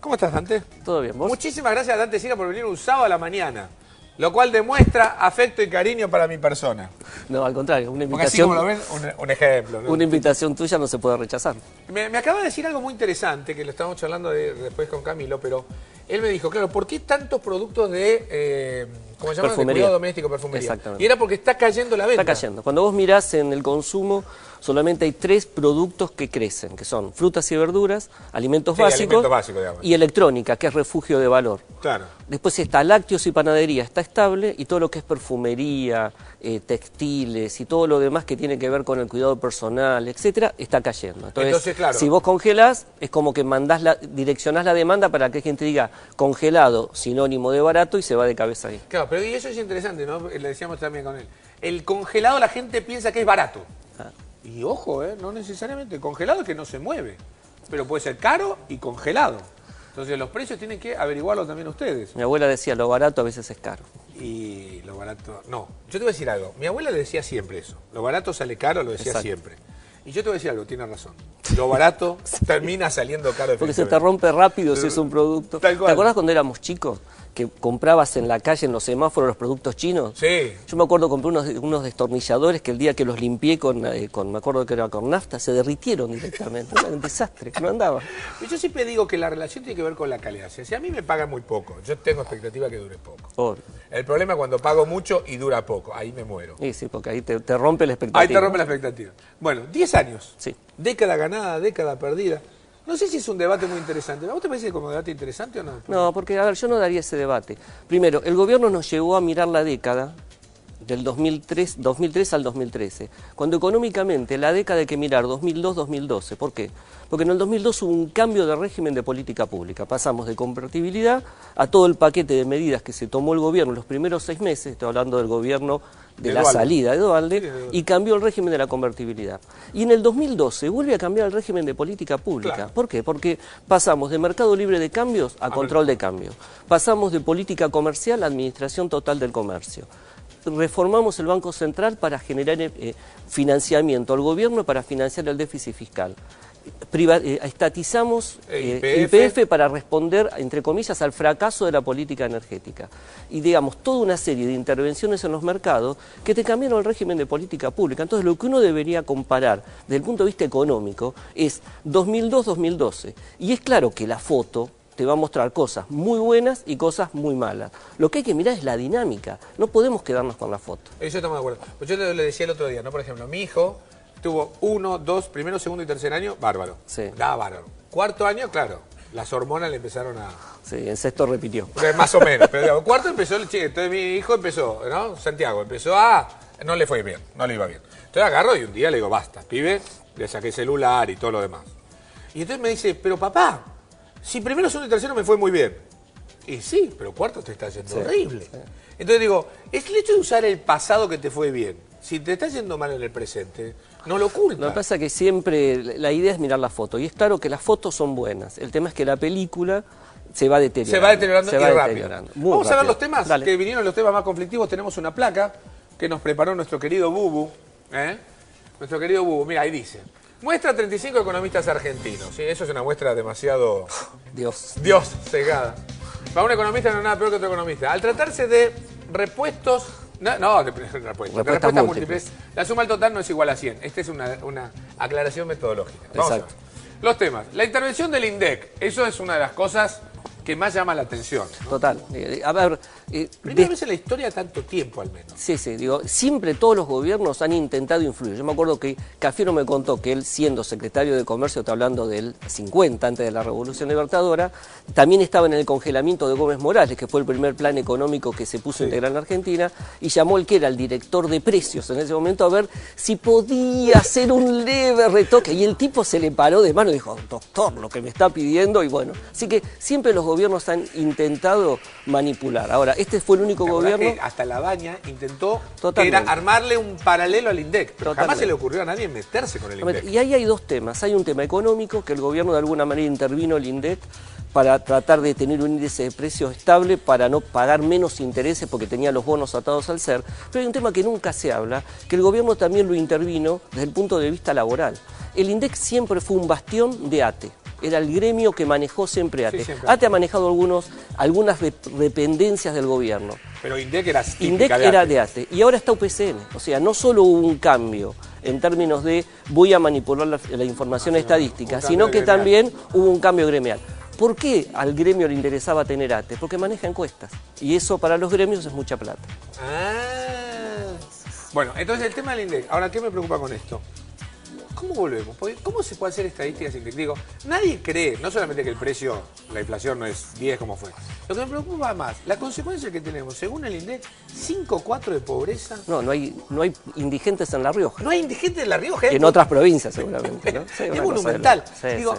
¿Cómo estás, Dante? Todo bien, ¿vos? Muchísimas gracias, Dante Siga, por venir un sábado a la mañana, lo cual demuestra afecto y cariño para mi persona. No, al contrario, una Porque así invitación, como lo ven, un ejemplo, ¿no? una invitación tuya no se puede rechazar. Me acaba de decir algo muy interesante, que lo estábamos charlando después con Camilo, pero él me dijo, claro, ¿por qué tantos productos de, ¿cómo se llama? De Perfumería. cuidado doméstico, perfumería? Exactamente. Y era porque está cayendo la venta. Está cayendo. Cuando vos mirás en el consumo, solamente hay 3 productos que crecen, que son frutas y verduras, alimentos Sí, básicos, alimentos básicos, digamos. y electrónica, que es refugio de valor. Claro. Después está lácteos y panadería, está estable, y todo lo que es perfumería, textiles y todo lo demás que tiene que ver con el cuidado personal, etcétera, está cayendo. Entonces, claro. Si vos congelás, es como que direccionás la demanda para que gente diga congelado, sinónimo de barato, y se va de cabeza ahí. Claro, pero y eso es interesante, ¿no? Le decíamos también con él. El congelado la gente piensa que es barato. Ah. Y ojo, no necesariamente. El congelado es que no se mueve. Pero puede ser caro y congelado. Entonces los precios tienen que averiguarlo también ustedes. Mi abuela decía, lo barato a veces es caro. Y lo barato... No, yo te voy a decir algo. Mi abuela le decía siempre eso. Lo barato sale caro, lo decía Exacto. siempre. Y yo te voy a decir algo, tiene razón. Lo barato termina saliendo caro. Porque se te rompe rápido si es un producto. Tal cual. ¿Te acuerdas cuando éramos chicos? Que comprabas en la calle, en los semáforos, los productos chinos. Sí. Yo me acuerdo compré unos destornilladores que el día que los limpié me acuerdo que era con nafta, se derritieron directamente. Era un desastre, no andaba. Yo siempre digo que la relación tiene que ver con la calidad. Si a mí me pagan muy poco, yo tengo expectativa que dure poco. Obvio. El problema es cuando pago mucho y dura poco. Ahí me muero. Sí, sí, porque ahí te rompe la expectativa. Ahí te rompe la expectativa. Bueno, 10 años. Sí. Década ganada, década perdida. No sé si es un debate muy interesante. ¿A vos te parece como debate interesante o no? No, porque, a ver, yo no daría ese debate. Primero, el gobierno nos llevó a mirar la década del 2003 al 2013, cuando económicamente la década hay que mirar 2002-2012. ¿Por qué? Porque en el 2002 hubo un cambio de régimen de política pública. Pasamos de convertibilidad a todo el paquete de medidas que se tomó el gobierno en los primeros 6 meses, estoy hablando del gobierno de la salida de Duhalde, y cambió el régimen de la convertibilidad. Y en el 2012 vuelve a cambiar el régimen de política pública. Claro. ¿Por qué? Porque pasamos de mercado libre de cambios a control de cambio. Pasamos de política comercial a administración total del comercio. Reformamos el Banco Central para generar financiamiento al gobierno para financiar el déficit fiscal. Estatizamos YPF para responder, entre comillas, al fracaso de la política energética. Y digamos, toda una serie de intervenciones en los mercados que te cambiaron el régimen de política pública. Entonces, lo que uno debería comparar desde el punto de vista económico es 2002-2012. Y es claro que la foto te va a mostrar cosas muy buenas y cosas muy malas. Lo que hay que mirar es la dinámica. No podemos quedarnos con la foto. Eso estamos de acuerdo. Pues yo le decía el otro día, ¿no? Por ejemplo, mi hijo tuvo 1, 2, primero, segundo y tercer año, bárbaro. Sí. Da bárbaro. Cuarto año, claro, las hormonas le empezaron a... Sí, en sexto repitió. Más o menos. Pero digamos, cuarto empezó el chico. Entonces mi hijo empezó, ¿no? Santiago, empezó a... No le fue bien, no le iba bien. Entonces agarro y un día le digo, basta, pibe, le saqué celular y todo lo demás. Y entonces me dice, pero papá, si primero, segundo y tercero me fue muy bien. Y sí, pero cuarto te está yendo horrible. Sí. Entonces digo, es el hecho de usar el pasado que te fue bien. Si te está yendo mal en el presente, no lo oculta. Lo que pasa es que siempre la idea es mirar la foto. Y es claro que las fotos son buenas. El tema es que la película se va deteriorando. Se va deteriorando y rápido. Vamos a ver los temas. Dale. Que vinieron los temas más conflictivos. Tenemos una placa que nos preparó nuestro querido Bubu. Nuestro querido Bubu. Mira, ahí dice. Muestra 35 economistas argentinos. ¿Sí? Eso es una muestra demasiado... Dios cegada. Para un economista no es nada peor que otro economista. Al tratarse de repuestos... de respuestas múltiples. La suma al total no es igual a 100. Esta es una aclaración metodológica. Vamos a ver. Los temas. La intervención del INDEC. Eso es una de las cosas que más llama la atención, ¿no? Total. A ver... Primera vez en la historia tanto tiempo, al menos. Sí, digo, siempre todos los gobiernos han intentado influir. Yo me acuerdo que Cafiero me contó que él, siendo secretario de Comercio, está hablando del 50, antes de la Revolución Libertadora, también estaba en el congelamiento de Gómez Morales, que fue el primer plan económico que se puso a integrar en la Argentina, y llamó el que era el director de precios en ese momento a ver si podía hacer un leve retoque. Y el tipo se le paró de mano y dijo, doctor, lo que me está pidiendo, y bueno. Así que siempre los gobiernos han intentado manipular. Ahora, este fue el único gobierno... Que hasta La Baña intentó que era armarle un paralelo al INDEC, pero jamás se le ocurrió a nadie meterse con el INDEC. Y ahí hay dos temas. Hay un tema económico, que el gobierno de alguna manera intervino el INDEC para tratar de tener un índice de precios estable, para no pagar menos intereses porque tenía los bonos atados al ser. Pero hay un tema que nunca se habla, que el gobierno también lo intervino desde el punto de vista laboral. El INDEC siempre fue un bastión de ATE. era el gremio que manejó siempre ATE. Sí, siempre. ATE ha manejado algunas dependencias del gobierno. Pero INDEC era INDEC era de ATE. Y ahora está UPCN. O sea, no solo hubo un cambio en términos de voy a manipular la información estadística, sino que también hubo un cambio gremial. ¿Por qué al gremio le interesaba tener ATE? Porque maneja encuestas. Y eso para los gremios es mucha plata. Bueno, entonces el tema del INDEC. Ahora, ¿qué me preocupa con esto? ¿Cómo volvemos? Porque ¿cómo se puede hacer estadísticas sin INDEC? Digo, nadie cree, no solamente que el precio, la inflación no es 10 como fue. Lo que me preocupa más, la consecuencia que tenemos, según el INDEC, 5,4 de pobreza. No hay indigentes en La Rioja. No hay indigentes en La Rioja. En otras provincias seguramente, ¿no? Sí, es monumental. Digo,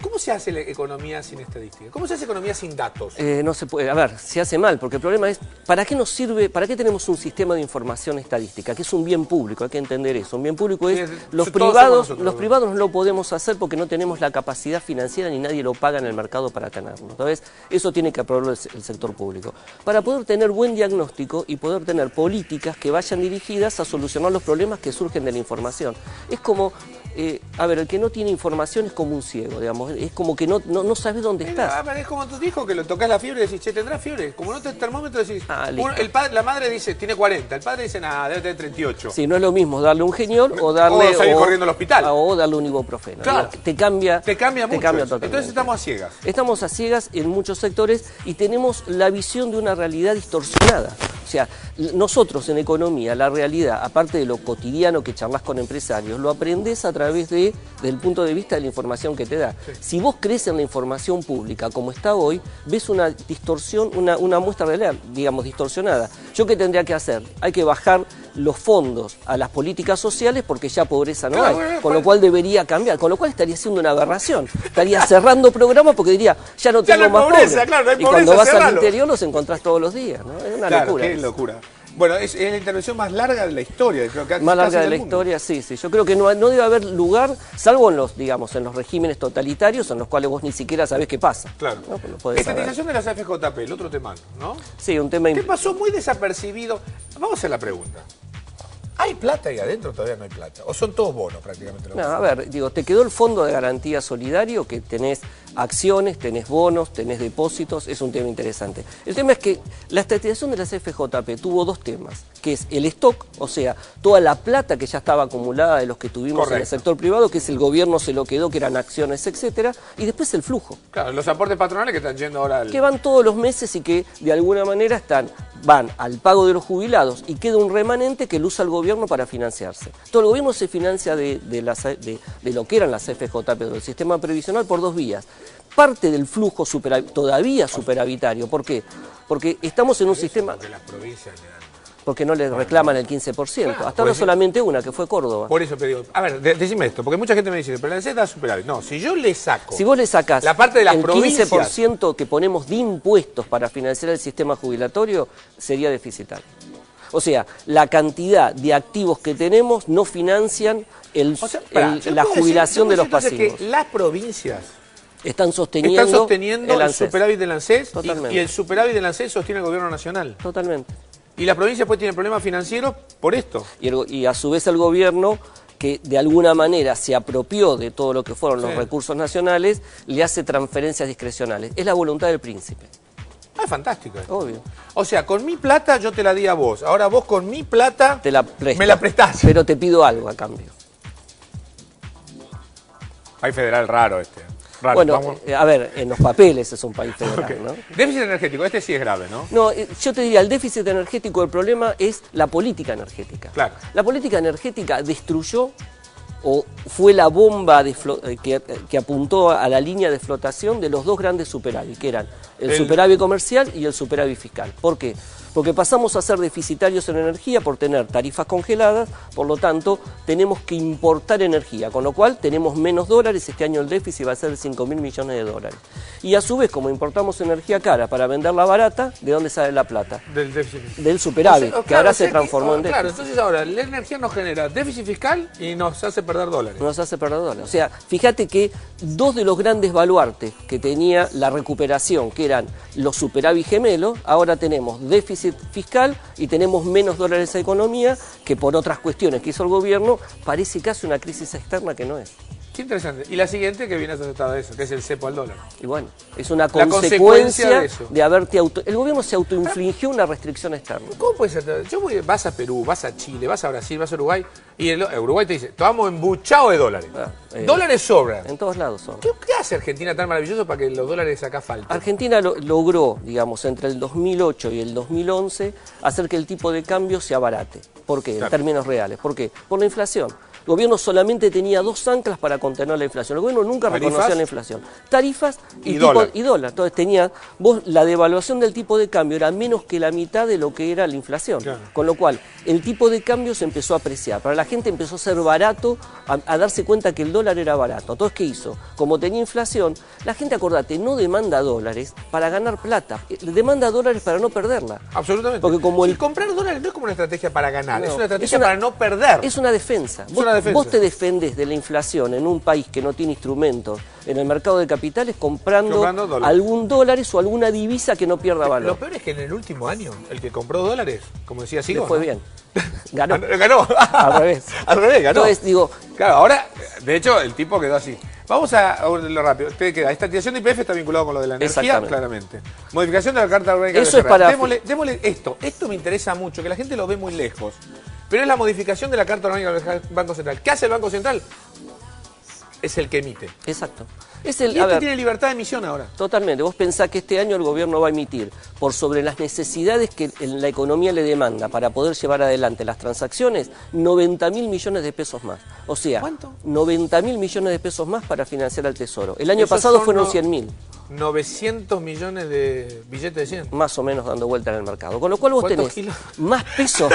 ¿cómo se hace la economía sin estadística? ¿Cómo se hace economía sin datos? No se puede, a ver, se hace mal, porque el problema es, ¿para qué nos sirve, para qué tenemos un sistema de información estadística? Que es un bien público, hay que entender eso. Un bien público es, los privados no lo podemos hacer porque no tenemos la capacidad financiera ni nadie lo paga en el mercado para tenerlo. Entonces, eso tiene que aprobarlo el sector público. Para poder tener buen diagnóstico y poder tener políticas que vayan dirigidas a solucionar los problemas que surgen de la información. Es como... a ver, el que no tiene información es como un ciego, digamos, es como que no sabes dónde estás. Es como tu hijo que lo tocas la fiebre y decís, che, ¿tendrás fiebre? Como no te el termómetro decís, la madre dice, tiene 40, el padre dice, nada, debe tener 38. Sí, no es lo mismo darle un geniol o darle... O salir corriendo al hospital. O darle un ibuprofeno. Claro. Te cambia mucho. Totalmente. Entonces estamos a ciegas. Estamos a ciegas en muchos sectores y tenemos la visión de una realidad distorsionada. O sea, nosotros en economía, la realidad, aparte de lo cotidiano que charlas con empresarios, lo aprendés a través del punto de vista de la información que te da. Sí. Si vos crees en la información pública como está hoy, ves una distorsión, una muestra real, digamos, distorsionada. ¿Yo qué tendría que hacer? Hay que bajar los fondos a las políticas sociales porque ya pobreza no hay, con lo cual debería cambiar, con lo cual estaría siendo una aberración. Estaría cerrando programas porque diría, ya no tengo más pobreza, claro, no hay y pobreza, cuando vas al interior los encontrás todos los días, ¿no? Es una locura. Qué locura. Bueno, es la intervención más larga de la historia. Creo que más larga de la historia, sí. Yo creo que no debe haber lugar, salvo en los, digamos, en los regímenes totalitarios, en los cuales vos ni siquiera sabés qué pasa. Claro. ¿No? Estatización de las AFJP, el otro tema, ¿no? Sí, un tema... ¿Qué pasó muy desapercibido? Vamos a hacer la pregunta. ¿Hay plata ahí adentro o todavía no hay plata? ¿O son todos bonos prácticamente? No, a ver, digo, te quedó el Fondo de Garantía Solidario, que tenés acciones, tenés bonos, tenés depósitos, es un tema interesante. El tema es que la estatización de las FJP tuvo dos temas, que es el stock, o sea, toda la plata que ya estaba acumulada de los que tuvimos en el sector privado, que es el gobierno se lo quedó, que eran acciones, etcétera, y después el flujo. Claro, los aportes patronales que están yendo ahora que van todos los meses y que de alguna manera van al pago de los jubilados y queda un remanente que lo usa el gobierno para financiarse. Todo el gobierno se financia de lo que eran las FJP, del sistema previsional, por dos vías. Parte del flujo todavía superavitario. ¿Por qué? Porque estamos en un sistema... Porque las provincias le dan... Porque no le reclaman el 15%. Claro, hasta ahora solamente una, que fue Córdoba. Por eso te digo, a ver, decime esto, porque mucha gente me dice, pero la ANSES da superávit. No, si yo le saco... Si vos le sacás la parte de las el provincias, 15% que ponemos de impuestos para financiar el sistema jubilatorio, sería deficitario. O sea, la cantidad de activos que tenemos no financian la jubilación de los pasivos. Que las provincias están sosteniendo el superávit del ANSES y el superávit del ANSES sostiene el gobierno nacional. Totalmente. Y la provincia pues tiene problemas financieros por esto. Y a su vez el gobierno, que de alguna manera se apropió de todo lo que fueron los recursos nacionales, le hace transferencias discrecionales. Es la voluntad del príncipe. Ah, es fantástico. Obvio. O sea, con mi plata yo te la di a vos. Ahora vos con mi plata me la prestás. Pero te pido algo a cambio. País federal raro este. Raro. Bueno, a ver, en los papeles es un país federal, ¿no? Déficit energético, este sí es grave, ¿no? No, yo te diría, el déficit energético, el problema es la política energética. Claro. La política energética destruyó o fue la bomba que apuntó a la línea de flotación de los dos grandes superávit, que eran el superávit comercial y el superávit fiscal. ¿Por qué? Porque pasamos a ser deficitarios en energía por tener tarifas congeladas, por lo tanto tenemos que importar energía, con lo cual tenemos menos dólares, este año el déficit va a ser de 5.000 millones de dólares. Y a su vez, como importamos energía cara para venderla barata, ¿de dónde sale la plata? Del déficit. Del superávit, que ahora se transformó en déficit. Claro, entonces ahora la energía nos genera déficit fiscal y nos hace perder dólares. Nos hace perder dólares. O sea, fíjate que dos de los grandes baluartes que tenía la recuperación, que eran los superávit gemelos, ahora tenemos déficit fiscal y tenemos menos dólares a economía, que por otras cuestiones que hizo el gobierno parece casi una crisis externa que no es. Qué interesante. Y la siguiente que viene asociada a eso, que es el cepo al dólar. Y bueno, es una consecuencia de eso. De haberte El gobierno se autoinfligió una restricción externa. ¿Cómo puede ser? Vas a Perú, vas a Chile, vas a Brasil, vas a Uruguay, y Uruguay te dice, estamos embuchados de dólares. Dólares sobran. En todos lados sobran. ¿Qué hace Argentina tan maravilloso para que los dólares acá falten? Argentina logró, digamos, entre el 2008 y el 2011, hacer que el tipo de cambio se abarate. ¿Por qué? En términos reales. ¿Por qué? Por la inflación. El gobierno solamente tenía dos anclas para contener la inflación. El gobierno nunca reconocía la inflación. Tarifas y dólar. Entonces la devaluación del tipo de cambio era menos que la mitad de lo que era la inflación. Claro. Con lo cual, el tipo de cambio se empezó a apreciar. Para la gente empezó a ser barato, a darse cuenta que el dólar era barato. Entonces, ¿qué hizo? Como tenía inflación, la gente, acordate, no demanda dólares para ganar plata. Demanda dólares para no perderla. Absolutamente. Porque como y comprar dólares no es como una estrategia para ganar, es una estrategia para no perder. Es una defensa. Vos te defendés de la inflación en un país que no tiene instrumentos en el mercado de capitales comprando algún dólares o alguna divisa que no pierda valor. Lo peor es que en el último año, el que compró dólares, como decía Sigo, le fue bien. Ganó. Ganó. Al revés. Al revés, ganó. Entonces, digo... Claro, ahora, de hecho, el tipo quedó así. Vamos a lo rápido. Te queda. Esta activación de IPF está vinculado con lo de la energía, claramente. Modificación de la Carta Orgánica. Eso es para... Démosle esto. Esto me interesa mucho, que la gente lo ve muy lejos. Pero es la modificación de la Carta Orgánica del Banco Central. ¿Qué hace el Banco Central? Es el que emite. Exacto. Y tiene libertad de emisión ahora. Totalmente. Vos pensás que este año el gobierno va a emitir por sobre las necesidades que la economía le demanda para poder llevar adelante las transacciones, 90.000 millones de pesos más. O sea, ¿cuánto? 90.000 millones de pesos más para financiar al Tesoro. El año pasado fueron 100.000. 900 millones de billetes de 100. Más o menos dando vuelta en el mercado. Con lo cual vos tenés más pesos.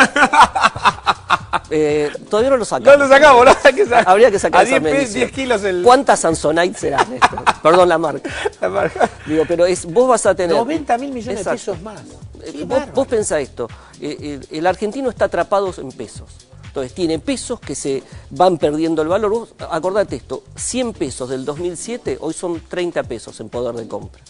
Todavía no lo sacamos. No lo sacamos, ¿no? Habría que sacar a 10 kilos el... ¿Cuántas Samsonite serán esto? Perdón, la marca. Digo, pero vos vas a tener... 90.000 millones de pesos más. Vos pensá esto, el argentino está atrapado en pesos. Entonces tiene pesos que se van perdiendo el valor. Vos acordate esto, 100 pesos del 2007 hoy son 30 pesos en poder de compra.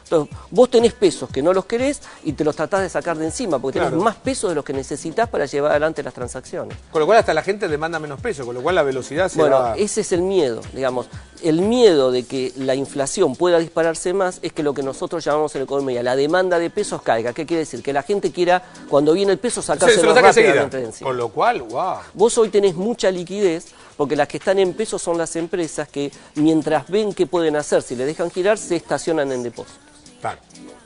Entonces, vos tenés pesos que no los querés y te los tratás de sacar de encima, porque tenés más pesos de los que necesitas para llevar adelante las transacciones. Con lo cual hasta la gente demanda menos peso, con lo cual la velocidad se va... Bueno, ese es el miedo, digamos. El miedo de que la inflación pueda dispararse más es que lo que nosotros llamamos en economía la demanda de pesos caiga. ¿Qué quiere decir? Que la gente quiera, cuando viene el peso, sacárselo rápidamente de encima. Con lo cual, wow. Vos hoy tenés mucha liquidez, porque las que están en pesos son las empresas que, mientras ven qué pueden hacer, si le dejan girar, se estacionan en depósitos. Claro,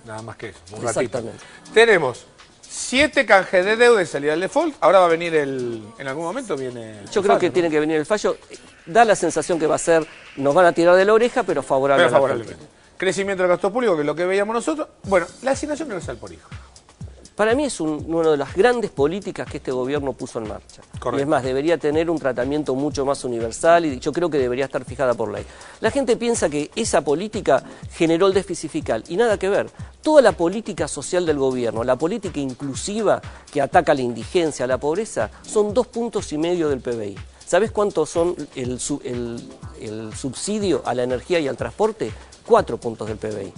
nada más que eso, un Exactamente. ratito. Tenemos 7 canjes de deuda y salida del default. Ahora va a venir en algún momento viene... Yo creo que tiene que venir el fallo. Da la sensación que va a ser, nos van a tirar de la oreja, pero favorablemente. Crecimiento del gasto público, que es lo que veíamos nosotros. Bueno, la asignación universal por hijo. Para mí es una de las grandes políticas que este gobierno puso en marcha. Correcto. Y es más, debería tener un tratamiento mucho más universal y yo creo que debería estar fijada por ley. La gente piensa que esa política generó el déficit fiscal y nada que ver. Toda la política social del gobierno, la política inclusiva que ataca la indigencia, la pobreza, son 2,5 puntos del PBI. ¿Sabés cuánto son el subsidio a la energía y al transporte? 4 puntos del PBI.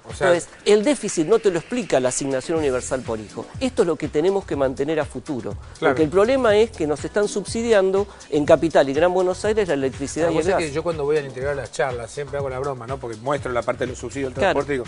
Entonces, el déficit no te lo explica la asignación universal por hijo. Esto es lo que tenemos que mantener a futuro. Claro. Porque el problema es que nos están subsidiando en Capital y Gran Buenos Aires la electricidad y el gas. Que yo cuando voy al interior de las charlas siempre hago la broma, ¿no? Porque muestro la parte de los subsidios del transporte y digo,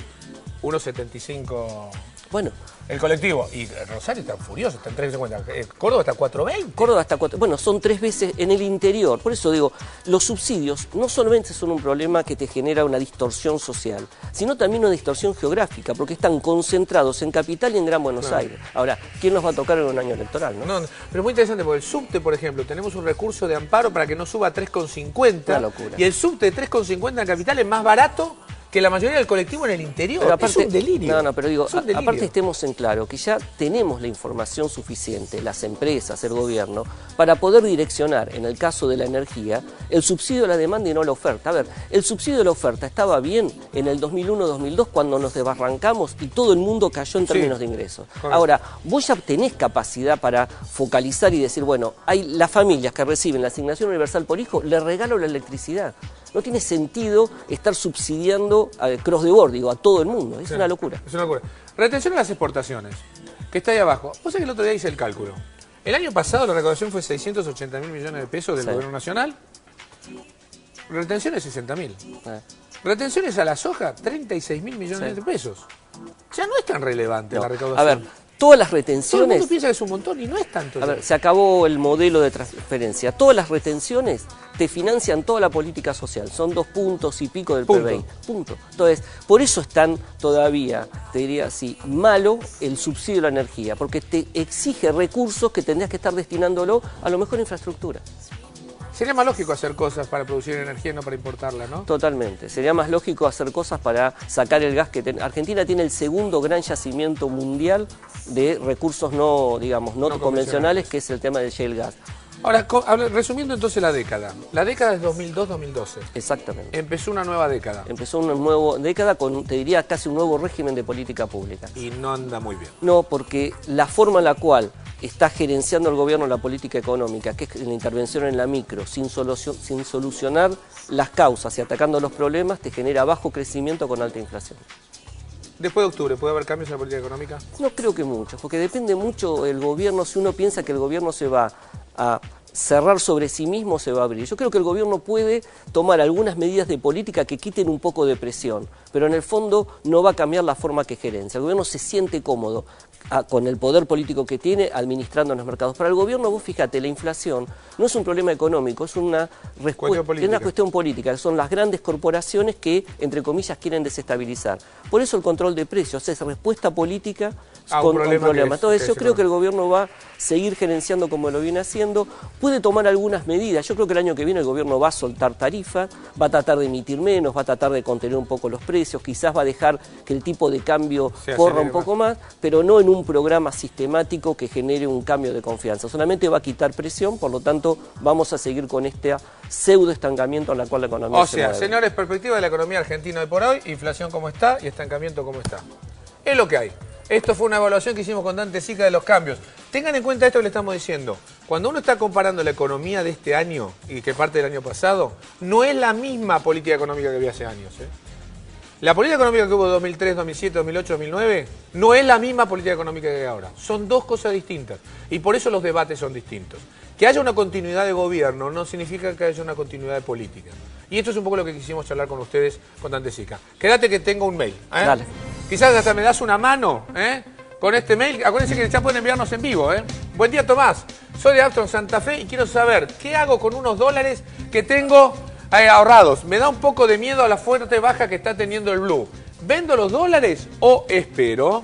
1,75... Bueno, el colectivo. Y Rosario está furioso, está en 3,50. Córdoba está 4,20. Córdoba está 4. Bueno, son 3 veces en el interior. Por eso digo, los subsidios no solamente son un problema que te genera una distorsión social, sino también una distorsión geográfica, porque están concentrados en Capital y en Gran Buenos Aires. Ahora, ¿quién nos va a tocar en un año electoral? No, pero es muy interesante, porque el subte, por ejemplo, tenemos un recurso de amparo para que no suba a 3,50. Una locura. Y el subte de 3,50 en Capital es más barato que la mayoría del colectivo en el interior. Pero aparte, es un delirio. No, pero digo, aparte estemos en claro que ya tenemos la información suficiente, las empresas, el gobierno, para poder direccionar, en el caso de la energía, el subsidio a la demanda y no la oferta. A ver, el subsidio de la oferta estaba bien en el 2001-2002 cuando nos desbarrancamos y todo el mundo cayó en términos de ingresos. Correcto. Ahora, vos ya tenés capacidad para focalizar y decir, bueno, hay las familias que reciben la asignación universal por hijo, les regalo la electricidad. No tiene sentido estar subsidiando cross the board, digo, a todo el mundo. Es una locura. Es una locura. Retención a las exportaciones, que está ahí abajo. Vos sabés que el otro día hice el cálculo. El año pasado la recaudación fue 680.000 millones de pesos del gobierno nacional. Retenciones 60.000. Retenciones a la soja, 36.000 millones de pesos. Ya no es tan relevante la recaudación. A ver, todas las Todo retenciones... el mundo piensa que es un montón y no es tanto. A ver, se acabó el modelo de transferencia. Todas las retenciones te financian toda la política social. Son 2 puntos y pico del PBI. Punto. Entonces, por eso es tan todavía, te diría así, malo el subsidio a la energía. Porque te exige recursos que tendrías que estar destinándolo a lo mejor a infraestructura. Sería más lógico hacer cosas para producir energía y no para importarla, ¿no? Totalmente. Sería más lógico hacer cosas para sacar el gas que Argentina tiene el segundo gran yacimiento mundial de recursos no, digamos, no convencionales, que es el tema del shale gas. Ahora, resumiendo entonces la década. La década es 2002-2012. Exactamente. Empezó una nueva década. Empezó una nueva década con, te diría, casi un nuevo régimen de política pública. Y no anda muy bien. No, porque la forma en la cual está gerenciando el gobierno la política económica, que es la intervención en la micro, sin solucionar las causas y atacando los problemas, te genera bajo crecimiento con alta inflación. Después de octubre, ¿puede haber cambios en la política económica? No creo que mucho, porque depende mucho del gobierno. Si uno piensa que el gobierno se va a cerrar sobre sí mismo, se va a abrir. Yo creo que el gobierno puede tomar algunas medidas de política que quiten un poco de presión, pero en el fondo no va a cambiar la forma que gerencia. El gobierno se siente cómodo con el poder político que tiene administrando los mercados. Para el gobierno, vos fíjate, la inflación no es un problema económico, es una cuestión política, que son las grandes corporaciones que, entre comillas, quieren desestabilizar. Por eso el control de precios es respuesta política con un problema. Entonces yo creo que el gobierno va a seguir gerenciando como lo viene haciendo, puede tomar algunas medidas. Yo creo que el año que viene el gobierno va a soltar tarifas, va a tratar de emitir menos, va a tratar de contener un poco los precios, quizás va a dejar que el tipo de cambio corra un poco más, pero no en un programa sistemático que genere un cambio de confianza. Solamente va a quitar presión, por lo tanto vamos a seguir con este pseudo estancamiento en la cual la economía se mueve. Señores, perspectiva de la economía argentina hoy por hoy, inflación como está y estancamiento como está. Es lo que hay. Esto fue una evaluación que hicimos con Dante Sica de los cambios. Tengan en cuenta esto que le estamos diciendo. Cuando uno está comparando la economía de este año y que parte del año pasado, no es la misma política económica que había hace años. La política económica que hubo 2003, 2007, 2008, 2009 no es la misma política económica que hay ahora. Son dos cosas distintas y por eso los debates son distintos. Que haya una continuidad de gobierno no significa que haya una continuidad de política. Y esto es un poco lo que quisimos charlar con ustedes con Dante Sica. Quédate que tengo un mail. Dale. Quizás hasta me das una mano con este mail. Acuérdense que ya pueden enviarnos en vivo. Buen día, Tomás. Soy de Armstrong, Santa Fe y quiero saber qué hago con unos dólares que tengo ahorrados. Me da un poco de miedo a la fuerte baja que está teniendo el blue. ¿Vendo los dólares o espero?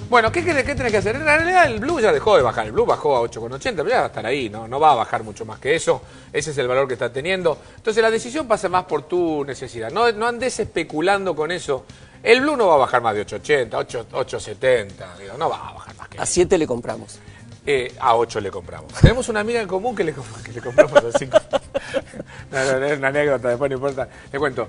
Bueno, ¿qué tenés que hacer? En realidad el blue ya dejó de bajar. El blue bajó a 8,80, pero ya va a estar ahí, no va a bajar mucho más que eso. Ese es el valor que está teniendo. Entonces la decisión pasa más por tu necesidad. No andes especulando con eso. El blue no va a bajar más de 8,80, 8,70. No va a bajar más que eso. A 7 le compramos. A 8 le compramos. Tenemos una amiga en común que le compramos a 5. No, es una anécdota, después no importa. Te cuento.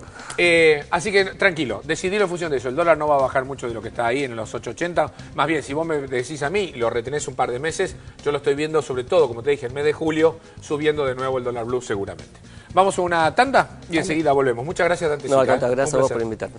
Así que tranquilo, decidilo en función de eso. El dólar no va a bajar mucho de lo que está ahí en los 8,80. Más bien, si vos me decís a mí, lo retenés un par de meses, yo lo estoy viendo sobre todo, como te dije, el mes de julio, subiendo de nuevo el dólar blue seguramente. Vamos a una tanda y enseguida volvemos. Muchas gracias, Dante Sica. Gracias a vos por invitarme.